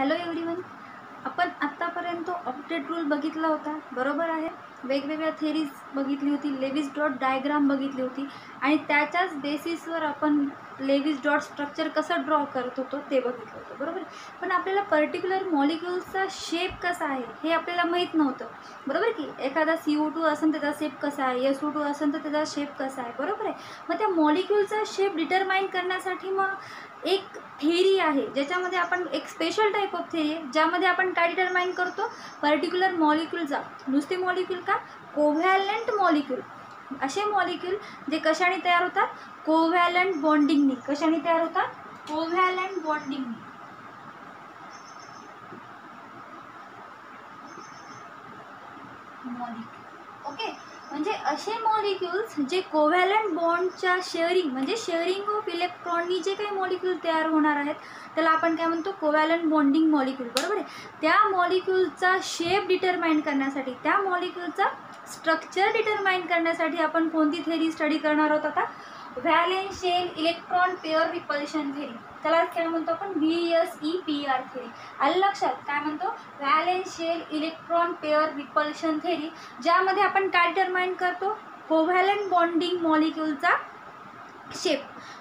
Hello everyone, आपण आत्तापर्यंत octet rule बघितला होता, बरोबर आहे. वेगवेगळ्या थेरीज बघितली होती, लेविस डॉट डायग्राम बघितली होती आणि त्याच्याच बेसिसवर आपण लेविस डॉट स्ट्रक्चर कसं ड्रॉ करत होतो ते बघितलं होतं, बरोबर. पण आपल्याला पर्टिक्युलर मॉलिक्युल्सचा शेप कसा आहे हे आपल्याला माहीत नव्हतं, बरोबर. की एखादा CO2 असेल त्याचा शेप कसा आहे, SO2 असेल तर त्याचा शेप कसा आहे, बरोबर आहे. मग त्या मॉलिक्युलचा शेप डिटरमाइन करण्यासाठी मग एक थेरी आहे ज्याच्यामध्ये आपण एक स्पेशल टाईप ऑफ थेरी आहे ज्यामध्ये आपण काय डिटरमाइन करतो, पर्टिक्युलर मॉलिक्युलचा, नुसते मॉलिक्युल का, कोव्हॅलंट मॉलिक्युल, असे मॉलिक्युल जे कशाने तयार होतात, कोव्हॅलंट बॉन्डिंगनी. कशाने तयार होतात, कोव्हॅलंट बॉन्डिंगनी. Molecule, okay. म्हणजे असे मॉलिक्युल्स जे कोव्हॅलंट बॉन्डच्या शेअरिंग म्हणजे शेअरिंग ऑफ इलेक्ट्रॉननी जे काही मॉलिक्युल तयार होणार आहेत त्याला आपण काय म्हणतो, कोव्हॅलंट बॉन्डिंग मॉलिक्युल, बरोबर आहे. त्या मॉलिक्युलचा शेप डिटरमाइन करण्यासाठी, त्या मॉलिक्युलचा स्ट्रक्चर डिटरमाइन करण्यासाठी आपण कोणती थेरी स्टडी करणार आहोत आता, valence shell electron pair repulsion theory. त्याला काय म्हणतो आपण, VSEPR थेरी. आलं लक्षात, काय म्हणतो, valence shell electron pair repulsion theory, ज्यामध्ये आपण काय डिटरमाइन करतो, कोव्हॅलंट बॉन्डिंग मॉलिक्युलचा शेप,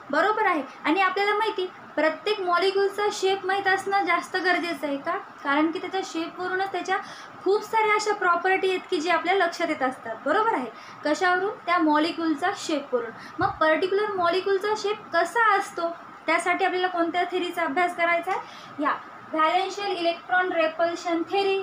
बरोबर आहे. आणि आपल्याला माहिती, प्रत्येक मॉलिक्युलचा शेप माहीत असणं जास्त गरजेचं आहे का, कारण की त्याच्या शेपवरूनच त्याच्या खूप साऱ्या अशा प्रॉपर्टी आहेत की जे आपल्या लक्षात येत असतात, बरोबर आहे. कशावरून, त्या मॉलिक्युलचा शेपवरून. मग पर्टिक्युलर मॉलिक्युलचा शेप कसा असतो त्यासाठी आपल्याला कोणत्या थेरीचा अभ्यास करायचा आहे, या valence shell electron repulsion theory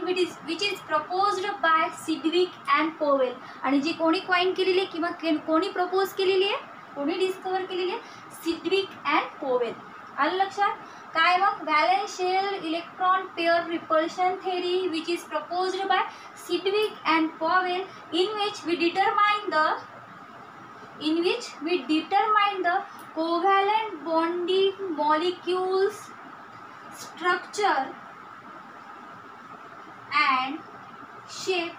which is proposed by Sidgwick and Powell. आणि जी कोणी कॉइन केलेली आहे किंवा कोणी प्रपोज केलेली आहे, कोणी डिस्कवर केलेली आहे, सिडविक अँड पोवेल. आलं लक्षात. काय मग, valence shell electron pair repulsion theory which is proposed by Sidgwick and Powell in which we determine the covalent bonding molecules structure and shape.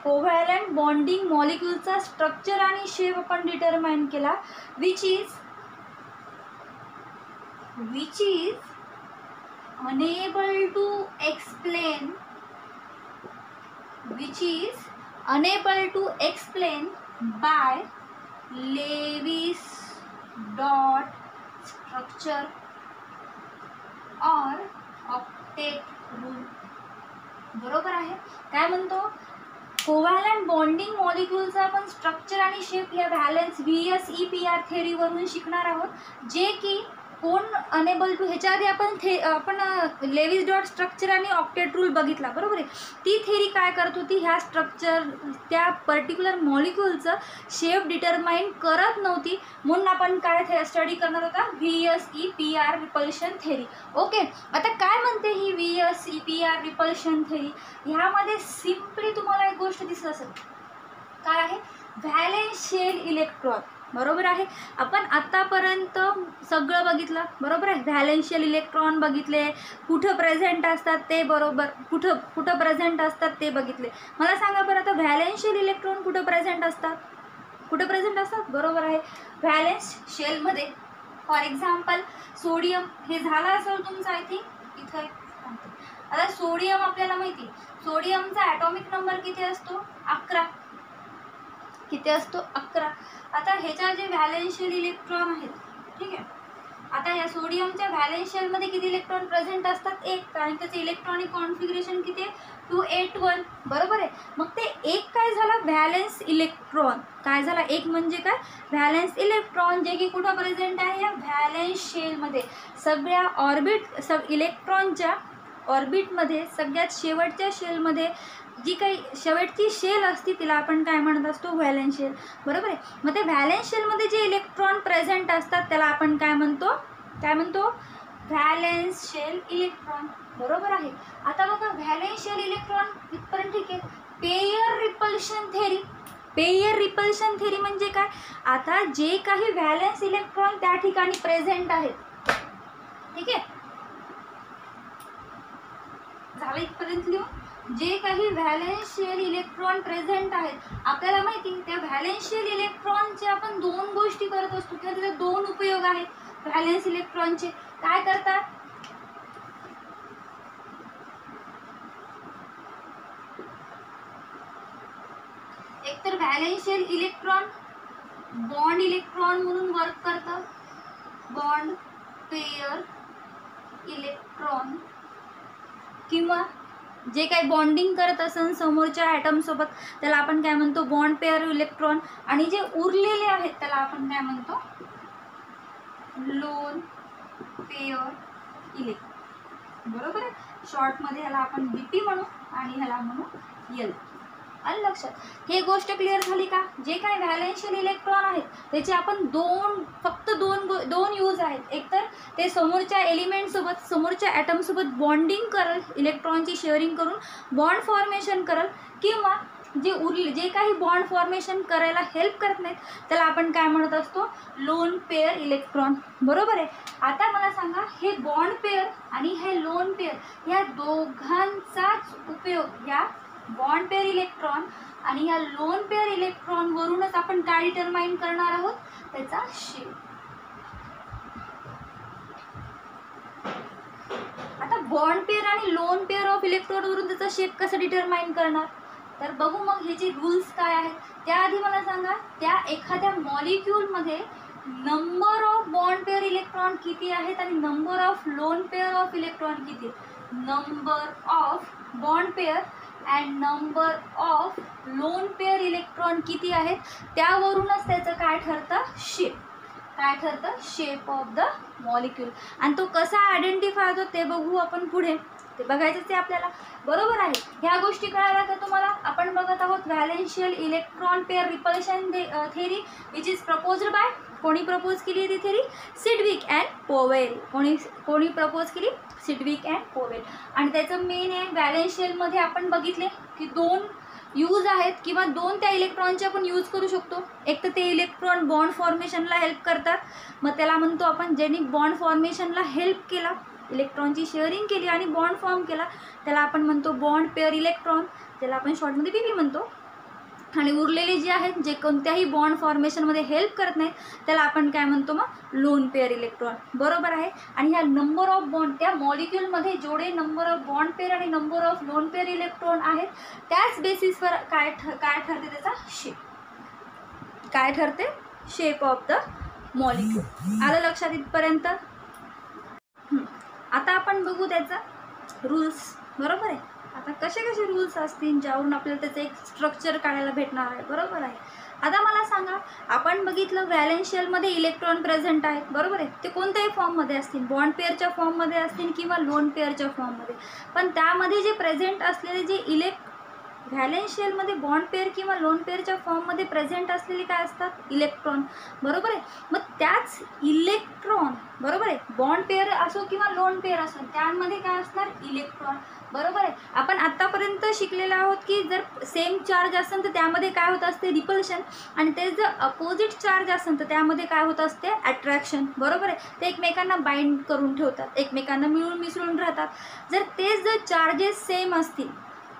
Covalent bonding मॉलिक्युलचा स्ट्रक्चर आणि शेप आपण डिटरमाइन केला, which is unable to explain by Lewis dot structure or octet rule. बरोबर आहे. काय म्हणतो, covalent bonding मॉलिक्युलचा आपण structure आणि शेप या व्हॅलेन्स VSEPR थेरीवरून शिकणार आहोत, जे की कोण अनेबल टू, ह्याच्या आधी आपण लेविस डॉट स्ट्रक्चर आणि ऑक्टेट रूल बघितला, बरोबर आहे. ती थेरी काय करत होती, ह्या स्ट्रक्चर, त्या पर्टिक्युलर मॉलिक्युलचं शेप डिटरमाइन करत नव्हती, म्हणून आपण काय स्टडी करणार होता, VSEPR रिपल्शन थेरी. ओके. आता काय म्हणते ही VSEPR रिपल्शन थेरी, ह्यामध्ये सिम्पली तुम्हाला एक गोष्ट दिसत असेल, काय आहे, व्हॅलेन्स शेल इलेक्ट्रॉन, बरोबर आहे. आपण आतापर्यंत सगळं बघितलं, बरोबर आहे. व्हॅलेन्शियल इलेक्ट्रॉन बघितले, कुठं प्रेझेंट असतात ते, बरोबर, कुठं प्रेझेंट असतात ते बघितले. मला सांगा बरं, आता व्हॅलेन्शियल इलेक्ट्रॉन कुठं प्रेझेंट असतात, बरोबर आहे. व्हॅलेन्स शेलमध्ये फॉर एक्झाम्पल सोडियम, हे झालं असेल तुमचं आय थिंक इथं. आता सोडियम आपल्याला माहिती, सोडियमचा ॲटॉमिक नंबर किती असतो, 11. किती असतो, 11. आता ह्याच्या जे व्हॅलेन्शियल इलेक्ट्रॉन आहेत, ठीक आहे. आता या सोडियमच्या व्हॅलेन्शियलमध्ये किती इलेक्ट्रॉन प्रेझेंट असतात, 1, कारण त्याचं इलेक्ट्रॉनिक कॉन्फिगरेशन किती आहे, 281, बरोबर आहे. मग ते एक काय झालं, व्हॅलेन्स इलेक्ट्रॉन. काय झाला, एक म्हणजे काय, व्हॅलेन्स इलेक्ट्रॉन, जे की कुठं प्रेझेंट आहे, या व्हॅलेन्स शेलमध्ये. सगळ्या इलेक्ट्रॉनच्या ऑर्बिटमध्ये सगळ्यात शेवटच्या शेलमध्ये जी काही शेवटची शेल असते तिला आपण काय म्हणत असतो, व्हॅलेन्स शेल, बरोबर आहे. मग ते व्हॅलेन्स शेलमध्ये जे इलेक्ट्रॉन प्रेझेंट असतात त्याला आपण काय म्हणतो, व्हॅलेन्स शेल इलेक्ट्रॉन, बरोबर आहे. आता बघा, व्हॅलेन्स शेल इलेक्ट्रॉन इथपर्यंत ठीक आहे. पेयर रिपल्शन थेरी म्हणजे काय, आता जे काही व्हॅलेन्स इलेक्ट्रॉन त्या ठिकाणी प्रेझेंट आहेत, ठीक आहे, झालं इथपर्यंत लिहून. जे काही व्हॅलेन्शियल इलेक्ट्रॉन प्रेझेंट आहेत, आपल्याला माहिती, त्या व्हॅलेन्शियल इलेक्ट्रॉनचे आपण 2 गोष्टी करत असतो किंवा त्याचे 2 उपयोग आहेत व्हॅलेन्स इलेक्ट्रॉनचे. काय करतात, व्हॅलेन्शियल इलेक्ट्रॉन बॉन्ड इलेक्ट्रॉन म्हणून वर्क करतं, बॉन्ड पेयर इलेक्ट्रॉन, किंवा जे काही बॉन्डिंग करत असेल समोरच्या ॲटम सोबत त्याला आपण काय म्हणतो, बॉन्ड पेयर इलेक्ट्रॉन, आणि जे उरलेले आहेत त्याला आपण काय म्हणतो, लोन पेयर इलेक्ट्रॉन. बरोबर आहे. शॉर्टमध्ये ह्याला आपण बीपी म्हणू आणि ह्याला म्हणू एल. आलं लक्षात. हे गोष्ट क्लिअर झाली का. जे काही व्हॅलेन्शियल इलेक्ट्रॉन आहेत त्याचे आपण फक्त दोन यूज आहेत. एकतर ते समोरच्या एलिमेंटसोबत समोरच्या ॲटमसोबत बॉन्डिंग करल, इलेक्ट्रॉनची शेअरिंग करून बॉन्ड फॉर्मेशन करल, किंवा जे काही बॉन्ड फॉर्मेशन करायला हेल्प करत नाहीत त्याला आपण काय म्हणत असतो, लोन पेयर इलेक्ट्रॉन. बरोबर आहे. आता मला सांगा, हे बॉन्ड पेयर आणि हे लोन पेयर या दोघांचाच उपयोग या बॉन्ड पेयर इलेक्ट्रॉन आणि या लोन पेयर इलेक्ट्रॉन वरूनच आपण काय डिटरमाइन करणार आहोत, त्याचा शेप. आता बॉन्ड पेयर आणि लोन पेयर ऑफ इलेक्ट्रॉन वरून त्याचा शेप कसा डिटरमाइन करणार, तर बघू मग ह्याचे रूल्स काय आहेत. त्याआधी मला सांगा, त्या एखाद्या मॉलिक्यूलमध्ये number of bond pair electron किती आहेत आणि number of lone pair of electron किती आहेत. Number of bond pair and number of lone pair electron किती आहेत त्यावरूनच त्याचं काय ठरतं, शेप. काय ठरतं, शेप ऑफ द मॉलिक्यूल. आणि तो कसा आयडेंटिफाय होतो ते बघू आपण पुढे, ते बघायचंच आहे आपल्याला. बरोबर आहे. ह्या गोष्टी कळाल्या का तुम्हाला. आपण बघत आहोत valence shell electron pair repulsion theory which is proposed by, कोणी प्रपोज केली ती थेरी, सिडविक अँड पोवेल. कोणी प्रपोज केली, सिडविक अँड पोवेल. आणि त्याचं मेन आहे व्हॅलेन्शियलमध्ये आपण बघितले की दोन यूज आहेत किंवा दोन त्या इलेक्ट्रॉनचे आपण यूज करू शकतो. एक तर ते इलेक्ट्रॉन बॉन्ड फॉर्मेशनला हेल्प करतात, मग त्याला म्हणतो आपण ज्यांनी बॉन्ड फॉर्मेशनला हेल्प केला, इलेक्ट्रॉनची शेअरिंग केली आणि बॉन्ड फॉर्म केला, त्याला आपण म्हणतो बॉन्ड पेअर इलेक्ट्रॉन, त्याला आपण शॉर्टमध्ये बीपी म्हणतो. आणि उरलेले जे आहेत जे कोणत्याही बॉन्ड फॉर्मेशनमध्ये हेल्प करत नाहीत त्याला आपण काय म्हणतो, मग लोन पेअर इलेक्ट्रॉन. बरोबर आहे. आणि ह्या नंबर ऑफ बॉन्ड, त्या मॉलिक्यूलमध्ये जेवढे नंबर ऑफ बॉन्ड पेअर आणि number of lone pair electron आहेत त्याच बेसिसवर काय ठरते त्याचा शेप. काय ठरते, शेप ऑफ द मॉलिक्यूल. आलं लक्षात इथपर्यंत. आता आपण बघू त्याचा रूल्स. बरोबर आहे. आता कसे कसे रूल्स असतील ज्यावरून आपल्याला त्याचं एक स्ट्रक्चर काढायला भेटणार आहे. बरोबर आहे. आता मला सांगा, आपण बघितलं व्हॅलेन्शियलमध्ये इलेक्ट्रॉन प्रेझेंट आहेत. बरोबर आहे. ते कोणत्याही फॉर्ममध्ये असतील, बॉन्ड पेअरच्या फॉर्ममध्ये असतील किंवा लोन पेअरच्या फॉर्ममध्ये, पण त्यामध्ये जे प्रेझेंट असलेले जे व्हॅलेन्शियलमध्ये बॉन्ड पेअर किंवा लोन पेअरच्या फॉर्ममध्ये प्रेझेंट असलेले काय असतात, इलेक्ट्रॉन. बरोबर आहे. मग त्याच इलेक्ट्रॉन, बरोबर आहे, बॉन्ड पेअर असो किंवा लोन पेअर असो त्यामध्ये काय असणार, इलेक्ट्रॉन. बरोबर आहे. आपण आत्तापर्यंत शिकलेलो आहोत की जर सेम चार्ज असेल तर त्यामध्ये काय होत असते, रिपल्शन, आणि ते जर अपोजिट चार्ज असेल तर त्यामध्ये काय होत असते, अट्रॅक्शन. बरोबर आहे. ते एकमेकांना बाइंड करून ठेवतात, एकमेकांना मिसळून राहतात. जर चार्जेस सेम असतील,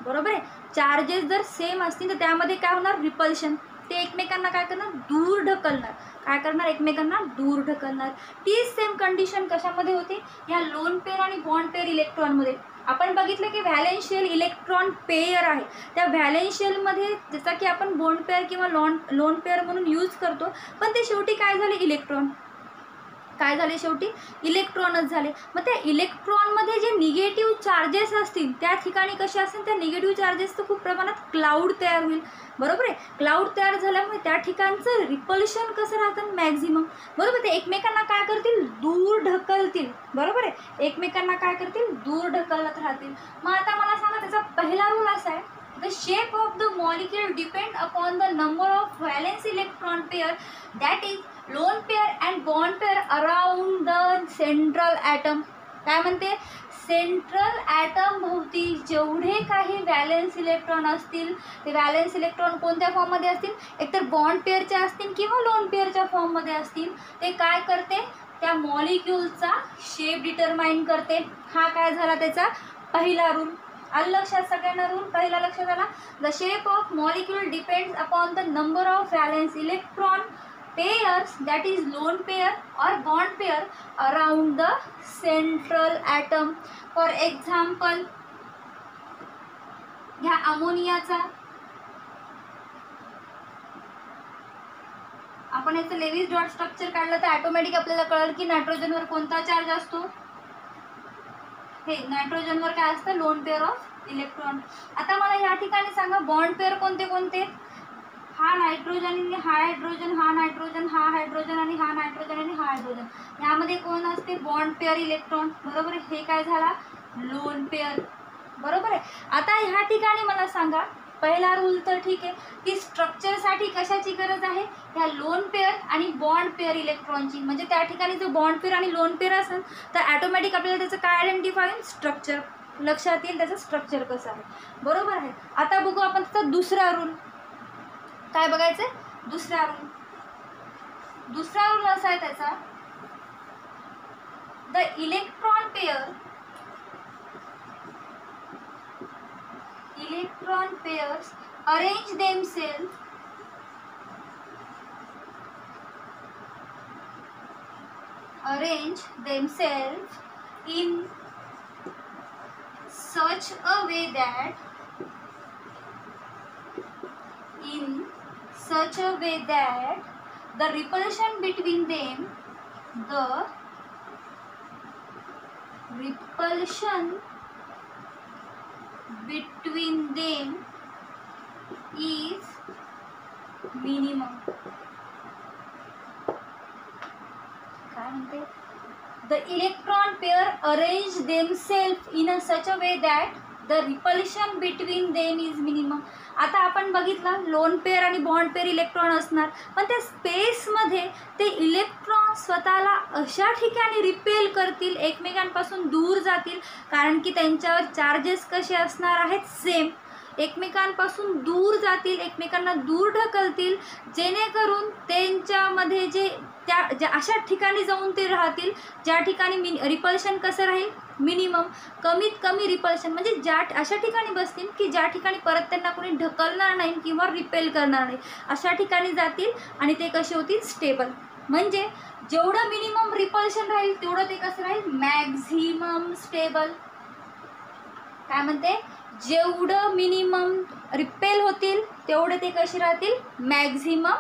बरोबर आहे, चार्जेस जर सेम असतील तर त्यामध्ये काय होणार, रिपल्शन. ते एकमेकांना काय करणार, दूर ढकलणार. काय करणार, एकमेकांना दूर ढकलणार. तीच सेम कंडिशन कशामध्ये होते, ह्या लोन पेअर आणि बॉन्ड पेअर इलेक्ट्रॉनमध्ये. आपण बघितलं की व्हॅलेन्शियल इलेक्ट्रॉन पेअर आहे, त्या व्हॅलेन्शियलमध्ये जसा की आपण बॉन्ड पेअर किंवा लोन पेअर म्हणून यूज करतो, पण ते शेवटी काय झाले, इलेक्ट्रॉन. काय झाले, शेवटी इलेक्ट्रॉनच झाले. मग त्या इलेक्ट्रॉनमध्ये जे निगेटिव्ह चार्जेस असतील त्या ठिकाणी कसे असतील, त्या निगेटिव्ह चार्जेसचं खूप प्रमाणात क्लाउड तयार होईल. बरोबर आहे. क्लाउड तयार झाल्यामुळे त्या ठिकाणचं रिपल्शन कसं राहतं, मॅक्झिमम. बरोबर. ते एकमेकांना काय करतील, दूर ढकलतील. बरोबर आहे. एकमेकांना काय करतील, दूर ढकलत राहतील. मग आता मला सांगा, त्याचा पहिला रूल असा आहे, the shape of the molecule depend upon the number of valence electron pair, that is lone pair and bond pair around the central atom. काय म्हणते, सेंट्रल ॲटम भोवती जेवढे काही व्हॅलेन्स इलेक्ट्रॉन असतील ते व्हॅलेन्स इलेक्ट्रॉन कोणत्या फॉर्ममध्ये असतील, एकतर बॉन्ड पेअरच्या असतील किंवा लोन पेअरच्या फॉर्ममध्ये असतील. ते काय करते, त्या मॉलिक्यूलचा शेप डिटरमाइन करते. हा काय झाला त्याचा पहिला रूल. आलं लक्षात सगळ्यांना रूल पहिला लक्षात आला. The shape of molecule depends upon the number of valence electron pairs, that is lone pair or bond pair around the central atom. For example, ह्या अमोनियाचा आपण याचं लेविस डॉट स्ट्रक्चर काढलं तर ऑटोमॅटिक आपल्याला कळेल की नायट्रोजनवर कोणता चार्ज असतो. हे नायट्रोजनवर काय असतं, लोन पेअर ऑफ इलेक्ट्रॉन. आता मला या ठिकाणी सांगा बॉन्ड पेअर कोणते कोणते. हा नायट्रोजन आणि हा हायड्रोजन, हा नायट्रोजन, हा हायड्रोजन आणि हा नायट्रोजन आणि हा हायड्रोजन. यामध्ये कोण असते, बॉन्ड पेअर इलेक्ट्रॉन. बरोबर आहे, हे काय झाला, लोन पेअर. बरोबर आहे. आता ह्या ठिकाणी मला सांगा पहिला रूल तर ठीक आहे की स्ट्रक्चरसाठी कशाची गरज आहे, ह्या लोन पेअर आणि बॉन्ड पेअर इलेक्ट्रॉनची. म्हणजे त्या ठिकाणी जो बॉन्ड पेअर आणि लोन पेअर असेल तर ऑटोमॅटिक आपल्याला त्याचं काय आयडेंटिफाय होईल, स्ट्रक्चर लक्षात येईल, त्याचं स्ट्रक्चर कसं आहे. बरोबर आहे. आता बघू आपण त्याचा दुसरा रूल काय बघायचं आहे. दुसरा रूल असा आहे त्याचा, the electron pairs arrange themselves in such a way that the repulsion between them is minimum. काय म्हणते, the electron pair arrange themselves in such a way that the repulsion between them is minimum. आता आपण बघितलं loan pair आणि bond pair electron असणार, पण त्या स्पेसमध्ये ते इलेक्ट्रॉन स्वतःला अशा ठिकाणी रिपेल करतील, एकमेकांपासून दूर जातील, कारण की त्यांच्यावर चार्जेस कसे असणार आहेत, सेम. एकमेकांपासून दूर जातील, एकमेकांना दूर ढकलतील, जेणेकरून त्यांच्यामध्ये ज्या अशा ठिकाणी जाऊन ते राहतील ज्या ठिकाणी रिपल्शन कसं राहील, मिनिमम, कमीत कमी रिपल्शन. म्हणजे अशा ठिकाणी बसतील की ज्या ठिकाणी परत त्यांना कोणी ढकलणार नाही किंवा रिपेल करणार नाही, अशा ठिकाणी जातील आणि ते कसे होतील, स्टेबल. म्हणजे जेवढं मिनिमम रिपल्शन राहील तेवढं ते कसं राहील, मॅक्झिमम स्टेबल. काय म्हणते, जेवढं मिनिमम रिपेल होतील तेवढे ते कसे राहतील, मॅक्झिमम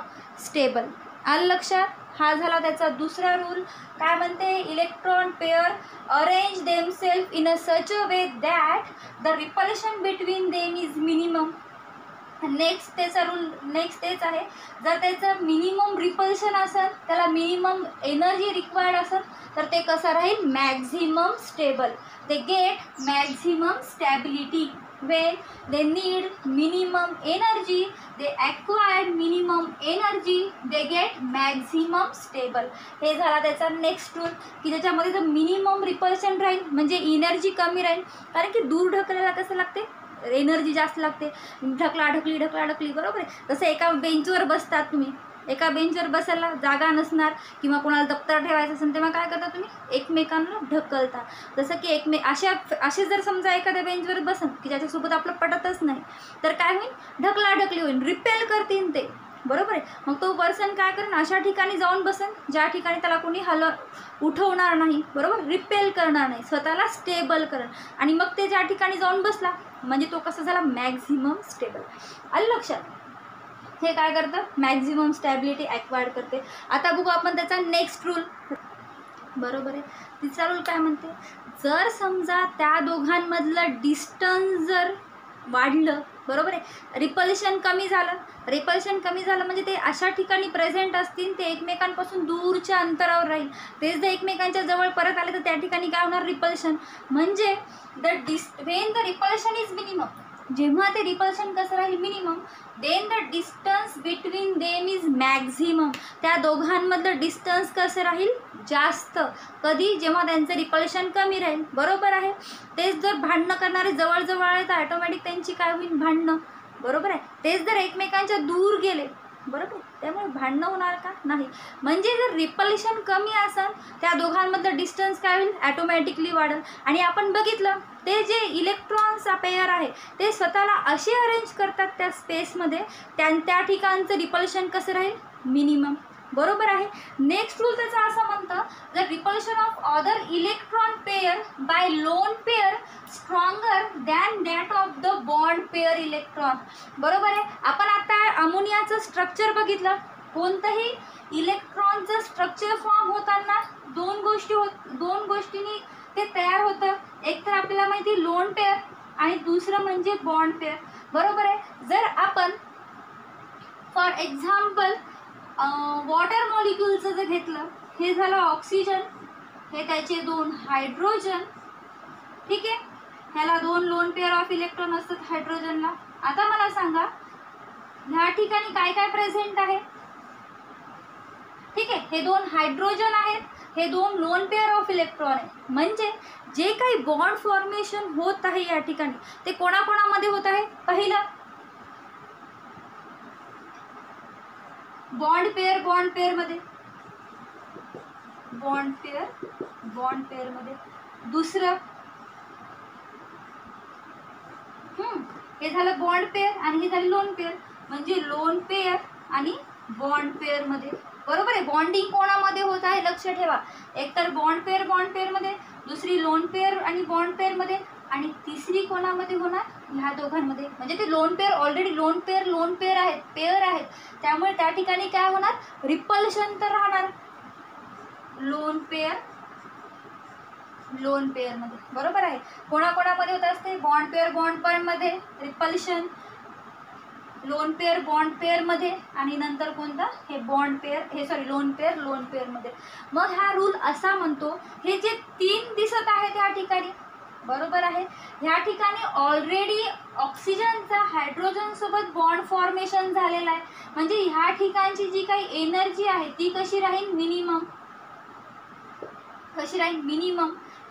स्टेबल. आलं लक्षात. हा झाला त्याचा दुसरा रूल. काय म्हणते, electron pair arrange themselves in a such a way that the repulsion between them is minimum. Next त्याचा रूल तेच आहे, जर त्याचं मिनिमम रिपल्शन असेल, त्याला मिनिमम एनर्जी रिक्वायर्ड असेल, तर ते कसं राहील, maximum stable. they get maximum stability. When they need minimum energy, they acquire minimum energy, they get maximum stable. हे झाला त्याचा नेक्स्ट रूल की ज्याच्यामध्ये जर मिनिमम रिपल्शन राहील म्हणजे एनर्जी कमी राहील, कारण की दूर ढकलायला कसं लागते, एनर्जी जास्त लागते, ढकलाढकली बरोबर आहे. जसं एका बेंचवर बसतात तुम्ही, एका बेंचवर बसायला जागा नसणार किंवा कोणाला दप्तर ठेवायचं असेल तेव्हा काय करता तुम्ही, एकमेकांना ढकलता. जसं की असे जर समजा एखाद्या बेंचवर बसन की ज्याच्यासोबत आपलं पटतच नाही, तर काय होईल, ढकलाढकली होईल, रिपेल करतील ते. बरोबर आहे. मग तो पर्सन काय करेन, अशा ठिकाणी जाऊन बसन ज्या ठिकाणी त्याला कोणी उठवणार नाही, बरोबर, रिपेल करणार नाही, स्वतःला स्टेबल करेन. आणि मग ते ज्या ठिकाणी जाऊन बसला म्हणजे तो कसा झाला, मॅक्झिमम स्टेबल. आलं लक्षात. हे काय करतं, मॅक्झिमम स्टॅबिलिटी ॲक्वायर्ड करते. आता बघू आपण त्याचा नेक्स्ट रूल. बरोबर आहे. तिसरा रूल काय म्हणते, जर समजा त्या दोघांमधलं डिस्टन्स जर वाढलं, बरोबर आहे, रिपल्शन कमी झालं म्हणजे ते अशा ठिकाणी प्रेझेंट असतील, ते एकमेकांपासून दूरच्या अंतरावर राहील. तेच जर एकमेकांच्या जवळ परत आले तर त्या ठिकाणी काय होणार, रिपल्शन. म्हणजे when the repulsion is minimum, जेव्हा ते रिपल्शन कसं राहील, minimum, then the distance between them is maximum. त्या दोघांमधलं डिस्टन्स कसं राहील, जास्त. कधी, जेव्हा त्यांचं रिपल्शन कमी राहील. बरोबर आहे. तेच जर भांडणं करणारे जवळजवळ आले तर ऑटोमॅटिक त्यांची काय होईल, भांडणं. बरोबर आहे. तेच जर एकमेकांच्या दूर गेले, बरोबर, त्यामुळे भांडणं होणार का, नाही. म्हणजे जर रिपल्शन कमी असेल त्या दोघांमधलं डिस्टन्स काय होईल, ॲटोमॅटिकली वाढेल. आणि आपण बघितलं ते जे इलेक्ट्रॉन्सचा पेअर आहे ते स्वतःला असे अरेंज करतात त्या स्पेसमध्ये, त्या ठिकाणचं रिपल्शन कसं राहील, मिनिमम. बरोबर आहे. नेक्स्ट रूल त्याचा असं म्हणतं, the repulsion of other electron pair by lone pair stronger than that of the bond pair electron. बरोबर आहे. आपण आता अमोनियाचं स्ट्रक्चर बघितलं, कोणतंही इलेक्ट्रॉनचं स्ट्रक्चर फॉर्म होताना दोन गोष्टींनी ते तयार होतं. एक तर आपल्याला माहिती लोन पेअर आणि दुसरं म्हणजे बॉन्ड पेअर. बरोबर आहे. जर आपण फॉर एक्झाम्पल वॉटर मॉलिक्युलचं जर घेतलं, हे झालं ऑक्सिजन, हे त्याचे 2 हायड्रोजन. ठीक आहे. ह्याला 2 लोन पेअर ऑफ इलेक्ट्रॉन असतात हायड्रोजनला. आता मला सांगा ह्या ठिकाणी काय काय प्रेझेंट आहे. ठीक आहे. हे 2 हायड्रोजन आहेत, हे 2 लोन पेअर ऑफ इलेक्ट्रॉन आहे. म्हणजे जे काही बॉन्ड फॉर्मेशन होत आहे या ठिकाणी ते कोणाकोणामध्ये होत आहे. पहिलं बॉन्ड पेअर मध्ये, बॉन्ड पेअर मध्ये. दुसरं हे झालं बॉन्ड पेअर आणि हे झालं लोन पेअर. म्हणजे लोन पेअर आणि बॉन्ड पेअर मध्ये. बरोबर आहे. बॉन्डिंग कोणामध्ये होत आहे लक्ष ठेवा. एक तर बॉन्ड पेअर मध्ये, दुसरी लोन पेअर आणि बॉन्ड पेअर मध्ये, आणि तिसरी कोणामध्ये होणार ह्या दोघांमध्ये. म्हणजे ते lone pair already lone pair आहेत, पेअर आहेत. त्यामुळे त्या ठिकाणी काय होणार, रिपल्शन तर राहणार लोन पेअर मध्ये. बरोबर आहे. कोणाकोणामध्ये होत असते बॉन्ड पेअर मध्ये repulsion, lone pair bond pair मध्ये, आणि नंतर कोणता हे लोन पेअर मध्ये. मग हा रूल असा म्हणतो, हे जे 3 दिसत आहेत या ठिकाणी, बरोबर आहे, ह्या ठिकाणी ऑलरेडी ऑक्सिजनचा हायड्रोजन सोबत बॉन्ड फॉर्मेशन झालेला आहे. म्हणजे ह्या ठिकाणची जी काही एनर्जी आहे ती कशी राहील, मिनिमम.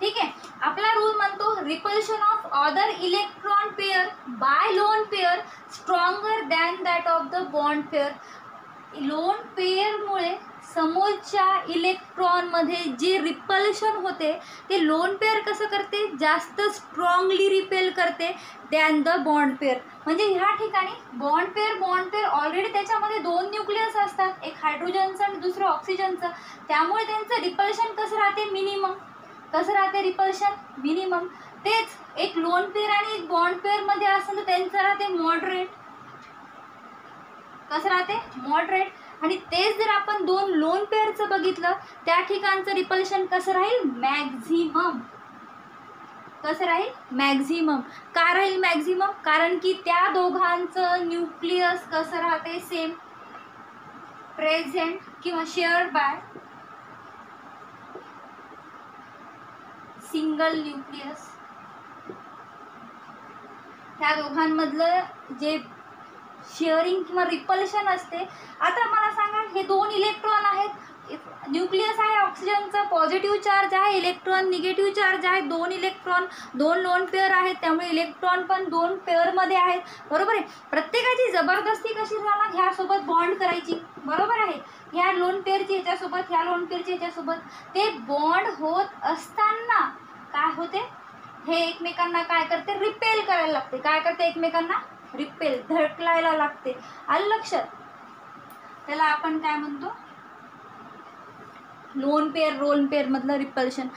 ठीक आहे. आपला रूल म्हणतो repulsion of other electron pair by lone pair stronger than that of the bond pair. Lone पेअरमुळे समोरच्या इलेक्ट्रॉनमध्ये जे रिपल्शन होते ते लोन पेअर कसं करते, जास्त स्ट्रॉंगली रिपेल करते दॅन द बॉन्ड पेअर. म्हणजे ह्या ठिकाणी बॉन्ड पेअर ऑलरेडी त्याच्यामध्ये 2 न्यूक्लियस असतात, एक हायड्रोजनचं आणि दुसरं ऑक्सिजनचं. त्यामुळे त्यांचं रिपल्शन कसं राहते, मिनिमम. मिनिमम. तेच एक लोन पेअर आणि एक बॉन्ड पेअर मध्ये असेल तर त्यांचं राहते मॉडरेट. कसं राहते, मॉडरेट. आणि तेच जर आपण 2 लोन पेअरचं बघितलं, त्या ठिकाणचं रिपल्शन कसं राहील, मॅक्झिमम. का राहील मॅक्झिमम, कारण की त्या दोघांचं न्यूक्लियस कसं राहते, सेम, प्रेझेंट किंवा शेअर्ड बाय सिंगल न्यूक्लियस. त्या दोघांमधलं जे शेअरिंग किंवा रिपल्शन असते. आता मला सांगा, हे 2 इलेक्ट्रॉन आहेत, न्यूक्लियस आहे ऑक्सिजनचा, पॉझिटिव्ह चार्ज आहे, इलेक्ट्रॉन निगेटिव्ह चार्ज आहे. 2 इलेक्ट्रॉन 2 लोन पेअर आहेत, त्यामुळे इलेक्ट्रॉन पण 2 पेअरमध्ये आहेत. बरोबर आहे. प्रत्येकाची जबरदस्ती कशी झाला, ह्यासोबत बॉन्ड करायची. बरोबर आहे. ह्या लोन पेअरची ह्याच्यासोबत, ह्या लोन पेअरची ह्याच्यासोबत. ते बॉन्ड होत असताना काय होते, हे एकमेकांना काय करते, रिपेल करायला लागते. काय करते, एकमेकांना रिपेल, धडकलायला लागते. आलं लक्षात. त्याला आपण काय म्हणतो, लोन पेअर मधलं रिपल्शन.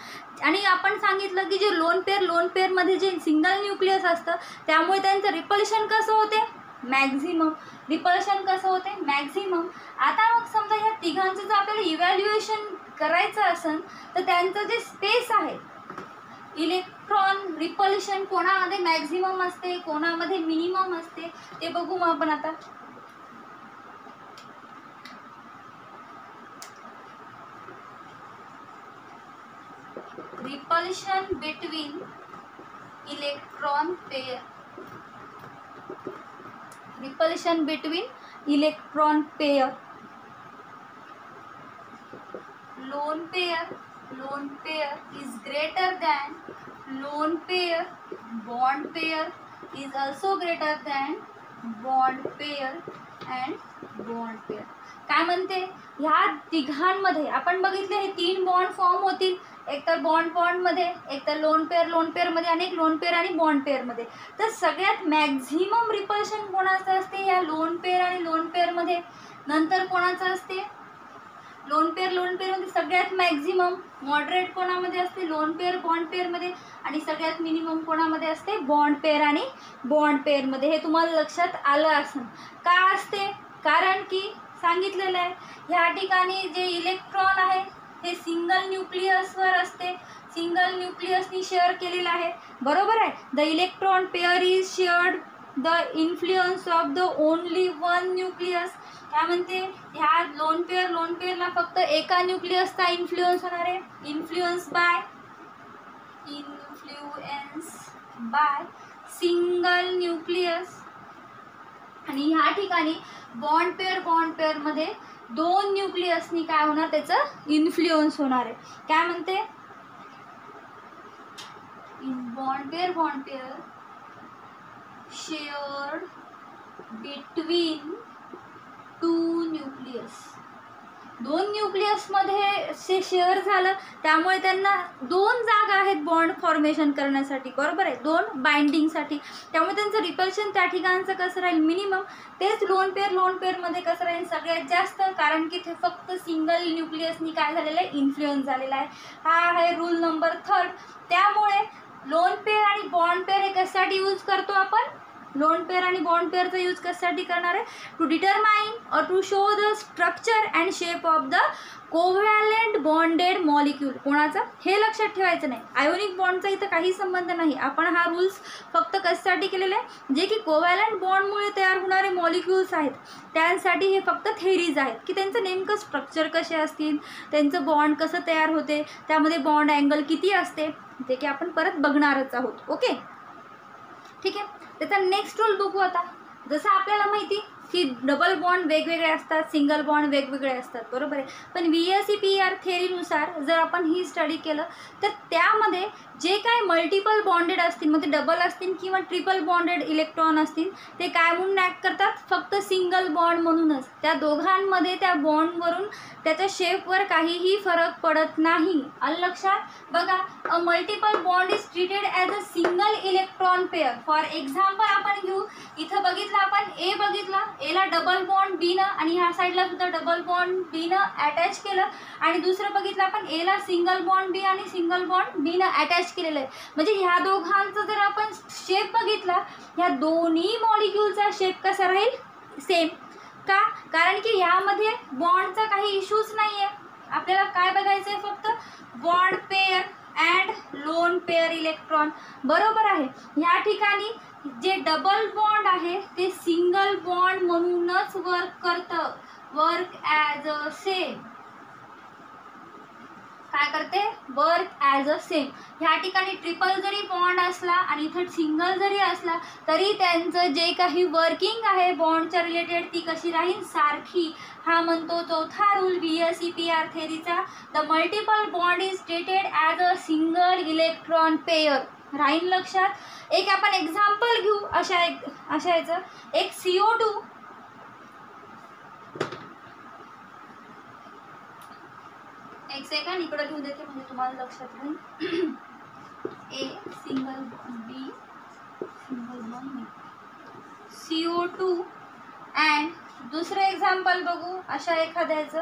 आणि आपण सांगितलं की जे लोन पेअर मध्ये जे सिंगल न्यूक्लियस असतं त्यामुळे त्यांचं रिपल्शन कसं होते, मॅक्झिमम. आता मग समजा ह्या तिघांचं जर आपल्याला इव्हॅल्युएशन करायचं असेल तर त्यांचं जे स्पेस आहे, इलेक्ट्रॉन रिपल्शन कोणामध्ये मॅक्झिमम असते, कोणामध्ये मिनिमम असते, ते बघू मग आपण आता. Repulsion between electron pair, lone pair is greater than lone pair, bond pair is also greater than bond pair and bond pair. काय म्हणते, ह्या तिघांमध्ये आपण बघितले हे 3 बॉन्ड फॉर्म होतील, एक तर बॉन्ड मध्ये, एक तर लोन पेअर मध्ये, आणि एक लोन पेअर आणि बॉन्ड पेअर मध्ये. तर सगळ्यात मॅक्झिमम रिपल्शन कोणाचं असते, या लोन पेअर आणि लोन पेअर मध्ये. नंतर कोणाचं असते, लोन पेअर मध्ये सगळ्यात मॅक्झिमम. मॉडरेट कोणामध्ये असते, लोन पेअर बॉन्ड पेअर मध्ये. आणि सगळ्यात मिनिमम कोणामध्ये असते, बॉन्ड पेअर आणि बॉन्ड पेअर मध्ये. हे तुम्हाला लक्षात आलं असेल. का असते, कारण की सांगितलेलं आहे. ह्या ठिकाणी जे इलेक्ट्रॉन आहे हे सिंगल न्यूक्लियसवर असते, सिंगल न्यूक्लियसनी शेअर केलेलं आहे, बरोबर आहे. The electron pair is shared the influence of the only one nucleus. काय म्हणते, ह्या लोन पेअरला फक्त एका न्यूक्लियसचा इन्फ्लुएन्स होणार आहे, इन्फ्लुएन्स बाय सिंगल न्यूक्लियस. आणि ह्या ठिकाणी बॉन्ड पेअर मध्ये दोन न्यूक्लियसनी काय होणार, त्याचं इन्फ्लुएन्स होणार आहे. काय म्हणते, in bond pair shared between two nucleus. दोन न्यूक्लियसमध्ये से शेअर झालं, त्यामुळे त्यांना दोन जागा आहेत बॉन्ड फॉर्मेशन करण्यासाठी, बरोबर आहे, दोन बाइंडिंगसाठी. त्यामुळे त्यांचं रिपल्शन त्या ठिकाणचं कसं राहील, मिनिमम. तेच लोन पेअरमध्ये कसं राहील, सगळ्यात जास्त, कारण की ते फक्त सिंगल न्यूक्लियसनी काय झालेलं आहे, इन्फ्लुएन्स झालेला आहे. हा आहे रूल नंबर 3. त्यामुळे लोन पेअर आणि बॉन्ड पेअर हे कशासाठी यूज करतो आपण, लोन पेअर आणि बॉन्ड पेअरचा यूज कशासाठी करणार आहे, टू डिटरमाइन और to show the structure and shape of the covalent bonded molecule. कोणाचा, हे लक्षात ठेवायचं नाही. आयोनिक बॉन्डचा इथं काही संबंध नाही. आपण हा रूल्स फक्त कशासाठी केलेला आहे, जे की कोव्हॅलेंट बॉन्डमुळे तयार होणारे मॉलिक्यूल्स आहेत त्यांसाठी हे फक्त थेरीज आहेत, की त्यांचं नेमकं स्ट्रक्चर कसे असतील, त्यांचं बॉन्ड कसं तयार होते, त्यामध्ये बॉन्ड अँगल किती असते, ते की आपण परत बघणारच आहोत. ओके, ठीक आहे. त्याचा नेक्स्ट रूल बघू आता. जसं आपल्याला माहिती की डबल बॉन्ड वेगवेगळे असतात, सिंगल बॉन्ड वेगवेगळे असतात, बरोबर आहे. पण VSEPR थेअरीनुसार जर आपण ही स्टडी केलं तर त्यामध्ये जे काय मल्टिपल बॉन्डेड असतील, मग ते डबल असतील किंवा ट्रिपल बॉन्डेड इलेक्ट्रॉन असतील, ते काय म्हणून ॲक्ट करतात, फक्त सिंगल बॉन्ड म्हणूनच. त्या दोघांमध्ये त्या बॉन्डवरून त्याच्या शेपवर काहीही फरक पडत नाही. आलं लक्षात. बघा, अ multiple bond is treated as a single electron pair. For example आपण घेऊ, इथं बघितलं आपण ए बघितला, एला डबल बॉन्ड बीनं आणि ह्या साईडला सुद्धा डबल बॉन्ड बीनं अटॅच केलं, आणि दुसरं बघितलं आपण एला सिंगल बॉन्ड बी आणि सिंगल बॉन्ड बीनं अटॅच केलेलं आहे. म्हणजे ह्या दोघांचं जर आपण शेप बघितला, ह्या दोन्ही मॉलिक्यूलचा शेप कसा राहील, सेम. का, कारण की ह्यामध्ये बॉन्डचा काही इश्यूज नाही आहे. आपल्याला काय बघायचं आहे, फक्त bond pair and lone pair electron, बरोबर आहे. ह्या ठिकाणी जे डबल बॉन्ड आहे ते सिंगल बॉन्ड म्हणूनच वर्क करतं, वर्क ॲज अ सेम. काय करते, वर्क ॲज अ सेम. ह्या ठिकाणी ट्रिपल जरी बॉन्ड असला आणि इथं सिंगल जरी असला तरी त्यांचं जे काही वर्किंग आहे बॉन्डच्या रिलेटेड ती कशी राहील, सारखी. हा म्हणतो चौथा रूल VSEPR थेरीचा, the multiple bond is treated as a single electron pair. राहील लक्षात. एक आपण एक्झाम्पल घेऊ अशा याचं. एक CO2, एक सेकंड इकडे लिहून देते म्हणजे तुम्हाला लक्षात राहील. A single B single bond CO2 and दुसरं एक्झाम्पल बघू अशा एखाद्याचं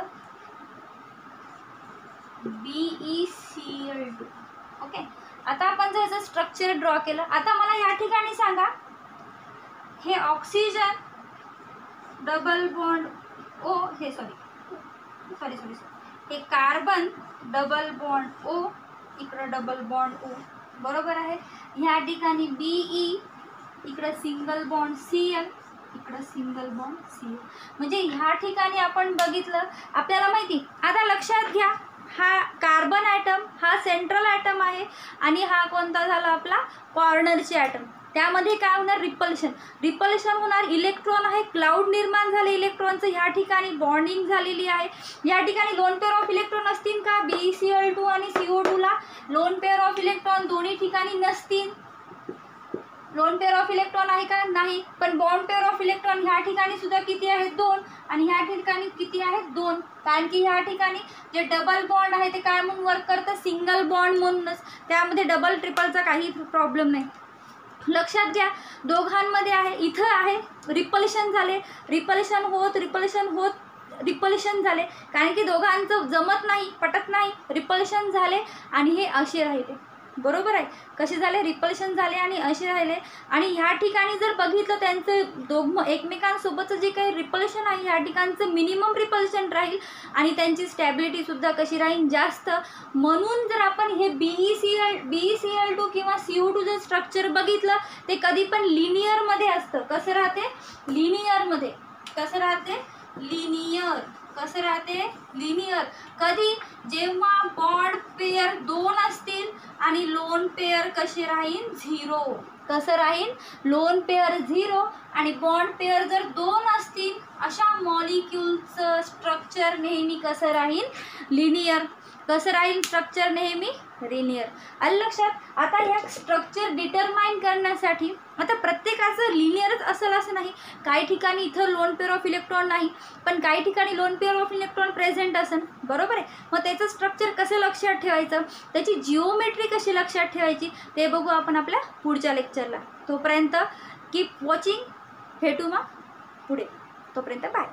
BeCl2. ओके, आता आपण जर याचं स्ट्रक्चर ड्रॉ केलं. आता मला या ठिकाणी सांगा, हे ऑक्सिजन डबल बॉन्ड ओ, हे सॉरी हे कार्बन डबल बॉन्ड ओ, इकडं डबल बॉन्ड ओ, बरोबर आहे. ह्या ठिकाणी BE, इकडं सिंगल बॉन्ड Cl, इकडं सिंगल बॉन्ड Cl. म्हणजे ह्या ठिकाणी आपण बघितलं, आपल्याला माहिती. आता लक्षात घ्या, हा कार्बन ॲटम हा सेंट्रल ॲटम आहे आणि हा कोणता झाला आपला कॉर्नरचे ॲटम. त्यामध्ये काय होणार, रिपल्शन होणार. इलेक्ट्रॉन आहे, क्लाउड निर्माण झाले इलेक्ट्रॉनचं. ह्या ठिकाणी बॉन्डिंग झालेली आहे. या ठिकाणी लोन पेअर ऑफ इलेक्ट्रॉन असतील का, BeCl2 आणि CO2ला लोन पेअर ऑफ इलेक्ट्रॉन दोन्ही ठिकाणी नसतील. लोन पेअर ऑफ इलेक्ट्रॉन आहे का, नाही. पण बॉन्ड पेअर ऑफ इलेक्ट्रॉन ह्या ठिकाणी सुद्धा किती आहेत, 2, आणि ह्या ठिकाणी किती आहेत, 2. कारण की ह्या ठिकाणी जे डबल बॉन्ड आहे ते काय म्हणून वर्क करतं, सिंगल बॉन्ड म्हणूनच. त्यामध्ये डबल ट्रिपलचा काही प्रॉब्लेम नाही. लक्षात घ्या, दोघांमध्ये आहे, इथं आहे रिपल्शन झाले, रिपल्शन झाले, कारण की दोघांचं जमत नाही, पटत नाही, रिपल्शन झाले आणि हे असे राहिले. बरोबर आहे. कसे झाले, रिपल्शन झाले आणि असे राहिले. आणि ह्या ठिकाणी जर बघितलं त्यांचं एकमेकांसोबतचं जे काही रिपल्शन आहे ह्या ठिकाणचं मिनिमम रिपल्शन राहील आणि त्यांची स्टॅबिलिटी सुद्धा कशी राहील, जास्त. म्हणून जर आपण हे BeCl2 किंवा CO2 जर स्ट्रक्चर बघितलं ते कधी पण लिनियरमध्ये असतं. कसं राहते, लिनियरमध्ये. कसं राहते, लिनियर. कसं राहते, लिनियर. कधी, जेव्हा बॉन्ड पेअर 2 असतील आणि लोन पेअर कसे राहील, 0. कसं राहील, लोन पेअर 0 आणि बॉन्ड पेअर जर 2 असतील, अशा मॉलिक्यूलचं स्ट्रक्चर नेहमी कसं राहील, लिनियर. कसं राहील स्ट्रक्चर, नेहमी लिनियर. आलं लक्षात. आता ह्या स्ट्रक्चर डिटरमाइन करण्यासाठी, आता प्रत्येकाचं लिनियरच असेल असं नाही. काही ठिकाणी इथं लोन पेअर ऑफ इलेक्ट्रॉन नाही, पण काही ठिकाणी lone pair of electron present असेल. बरोबर आहे. मग त्याचं स्ट्रक्चर कसं लक्षात ठेवायचं, त्याची जिओमेट्री कशी लक्षात ठेवायची, ते बघू आपण आपल्या पुढच्या लेक्चरला. तोपर्यंत कीप वॉचिंग. भेटू मग पुढे. तोपर्यंत बाय.